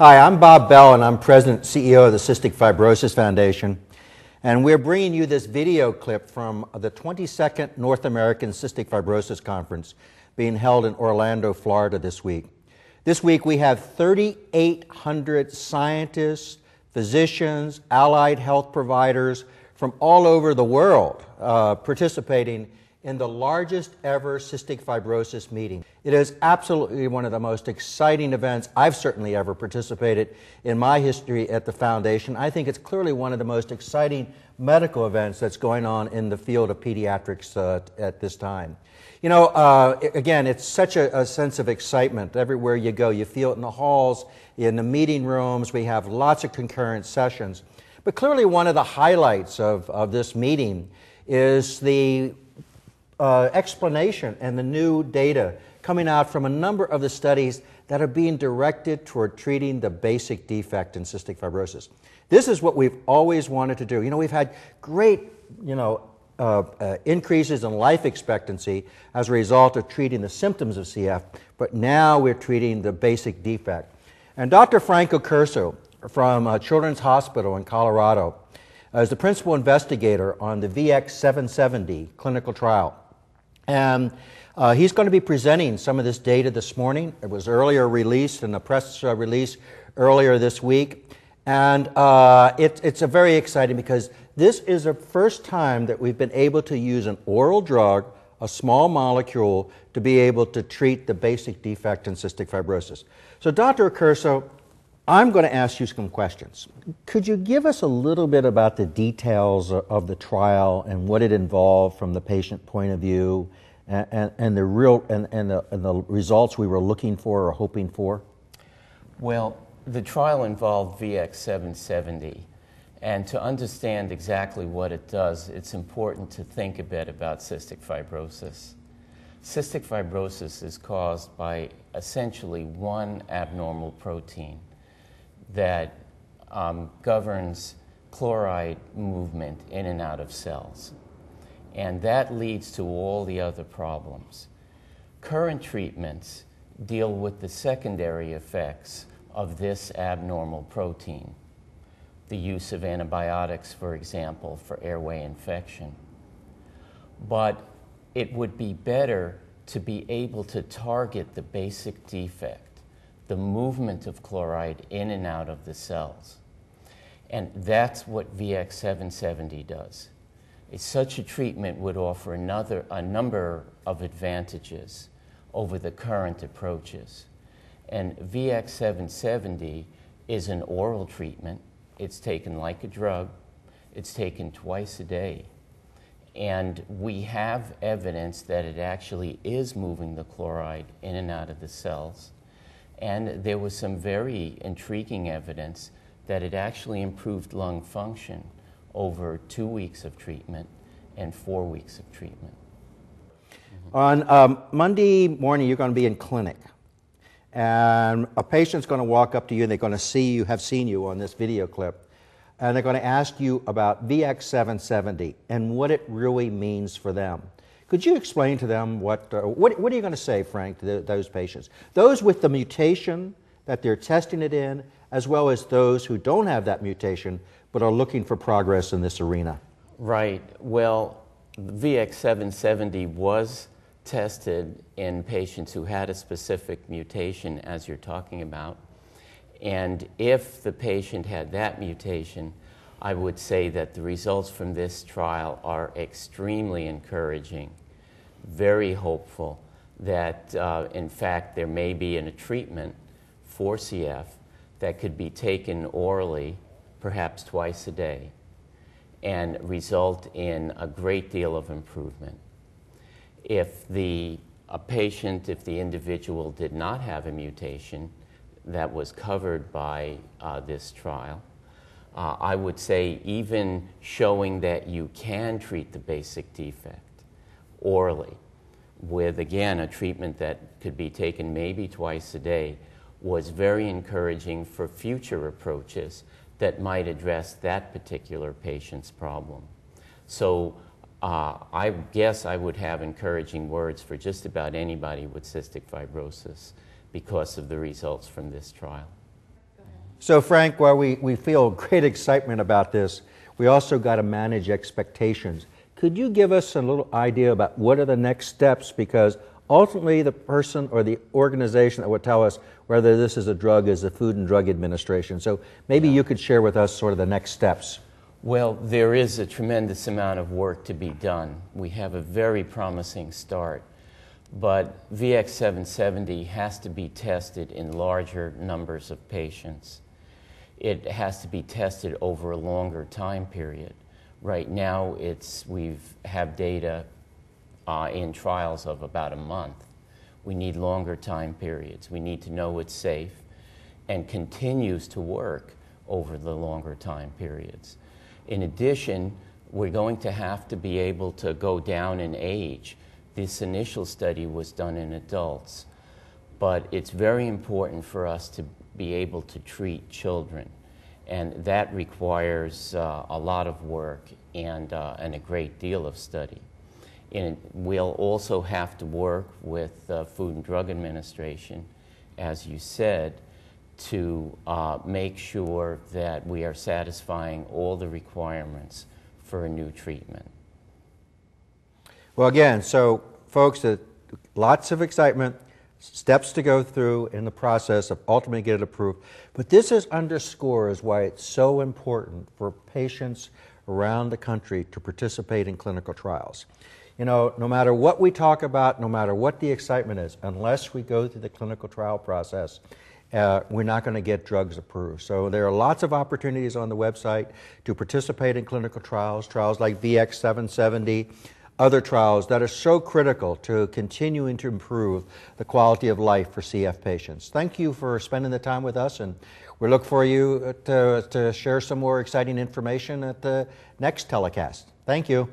Hi, I'm Bob Beall, and I'm President and CEO of the Cystic Fibrosis Foundation. And we're bringing you this video clip from the 22nd North American Cystic Fibrosis Conference being held in Orlando, Florida this week. This week we have 3,800 scientists, physicians, allied health providers from all over the world participating in the largest ever cystic fibrosis meeting. It is absolutely one of the most exciting events I've certainly ever participated in my history at the foundation. I think it's clearly one of the most exciting medical events that's going on in the field of pediatrics at this time. You know, again, it's such a sense of excitement everywhere you go. You feel it in the halls, in the meeting rooms. We have lots of concurrent sessions. But clearly one of the highlights of this meeting is the explanation and the new data coming out from a number of the studies that are being directed toward treating the basic defect in cystic fibrosis. This is what we've always wanted to do. You know, we've had great, increases in life expectancy as a result of treating the symptoms of CF, but now we're treating the basic defect. And Dr. Frank Accurso from Children's Hospital in Colorado is the principal investigator on the VX-770 clinical trial. And he's going to be presenting some of this data this morning. It was earlier released in a press release earlier this week. And it's a very exciting because this is the first time that we've been able to use an oral drug, a small molecule, to be able to treat the basic defect in cystic fibrosis. So Dr. Accurso, I'm going to ask you some questions. Could you give us a little bit about the details of the trial and what it involved from the patient point of view and the results we were looking for or hoping for? Well, the trial involved VX-770, and to understand exactly what it does, it's important to think a bit about cystic fibrosis. Cystic fibrosis is caused by essentially one abnormal protein that governs chloride movement in and out of cells. And that leads to all the other problems. Current treatments deal with the secondary effects of this abnormal protein. The use of antibiotics, for example, for airway infection. But it would be better to be able to target the basic defect, the movement of chloride in and out of the cells. And that's what VX-770 does. Such a treatment would offer a number of advantages over the current approaches. And VX-770 is an oral treatment. It's taken like a drug. It's taken twice a day. And we have evidence that it actually is moving the chloride in and out of the cells. And there was some very intriguing evidence that it actually improved lung function over 2 weeks of treatment and 4 weeks of treatment. On Monday morning, you're going to be in clinic. And a patient's going to walk up to you and they're going to have seen you on this video clip. And they're going to ask you about VX-770 and what it really means for them. Could you explain to them what are you going to say, Frank, to those patients? Those with the mutation that they're testing it in, as well as those who don't have that mutation but are looking for progress in this arena. Right. Well, VX-770 was tested in patients who had a specific mutation, as you're talking about. And if the patient had that mutation, I would say that the results from this trial are extremely encouraging, very hopeful that, in fact, there may be a treatment for CF that could be taken orally, perhaps twice a day, and result in a great deal of improvement. If the individual did not have a mutation that was covered by this trial, I would say even showing that you can treat the basic defect orally with, again, a treatment that could be taken maybe twice a day was very encouraging for future approaches that might address that particular patient's problem. So I guess I would have encouraging words for just about anybody with cystic fibrosis because of the results from this trial. So Frank, while we feel great excitement about this, we also got to manage expectations. Could you give us a little idea about what are the next steps? Because ultimately the person or the organization that would tell us whether this is a drug is the Food and Drug Administration. So maybe you could share with us sort of the next steps. Well, there is a tremendous amount of work to be done. We have a very promising start, but VX770 has to be tested in larger numbers of patients. It has to be tested over a longer time period. Right now, we have data in trials of about a month. We need longer time periods. We need to know it's safe and continues to work over the longer time periods. In addition, we're going to have to be able to go down in age. This initial study was done in adults, but it's very important for us to be able to treat children. And that requires a lot of work and a great deal of study. And we'll also have to work with the Food and Drug Administration, as you said, to make sure that we are satisfying all the requirements for a new treatment. Well, again, so folks, lots of excitement, steps to go through in the process of ultimately get it approved. But this underscores why it's so important for patients around the country to participate in clinical trials. You know, no matter what we talk about, no matter what the excitement is, unless we go through the clinical trial process, we're not going to get drugs approved. So there are lots of opportunities on the website to participate in clinical trials, trials like VX770, other trials that are so critical to continuing to improve the quality of life for CF patients. Thank you for spending the time with us, and we look for you to share some more exciting information at the next telecast. Thank you.